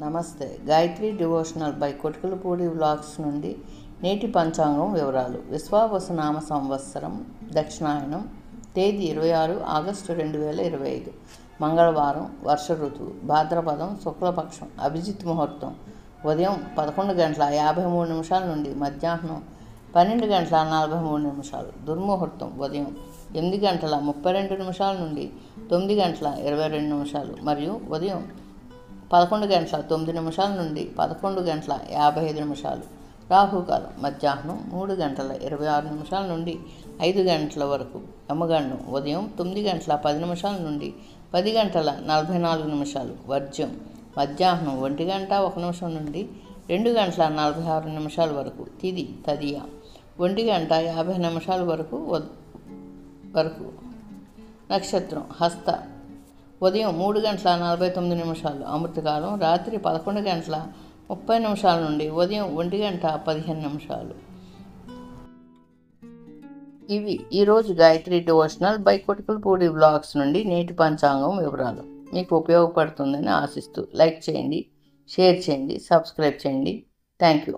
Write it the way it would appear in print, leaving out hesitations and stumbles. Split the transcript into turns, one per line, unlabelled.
నమస్తే. Gayatri devotional by Kotikalapudi vlogs నుండి నేటి పంచాంగం వివరాలు. విశ్వావసు నామ సంవత్సరం దక్షిణాయనం, తేదీ 26 ఆగస్టు 2025, మంగళవారం, వర్ష ఋతువు, భాద్రపదం, శుక్లపక్షం, అభిజిత్ ముహూర్తం ఉదయం 11:53 నుండి మధ్యాహ్నం 12:43, దుర్ముహూర్తం ఉదయం 8:32 నుండి 9:22 మరియు ఉదయం 11:09 నుండి 11:55, రాహుకాలం మధ్యాహ్నం 3:26 నుండి 5 గంటల వరకు, యమగండం ఉదయం 9:10 నుండి 10:44, వర్జ్యం మధ్యాహ్నం 1:01 నుండి 2:46 వరకు, తిథి తదియ 1:50 వరకు, నక్షత్రం హస్త ఉదయం 3:49, అమృతకాలం రాత్రి 11:30 నుండి ఉదయం 1:15. ఇవి ఈరోజు Gayatri devotional by Kotikalapudi vlogs నుండి నేటి పంచాంగం వివరాలు. మీకు ఉపయోగపడుతుందని ఆశిస్తూ లైక్ చేయండి, షేర్ చేయండి, సబ్స్క్రైబ్ చేయండి. Thank you.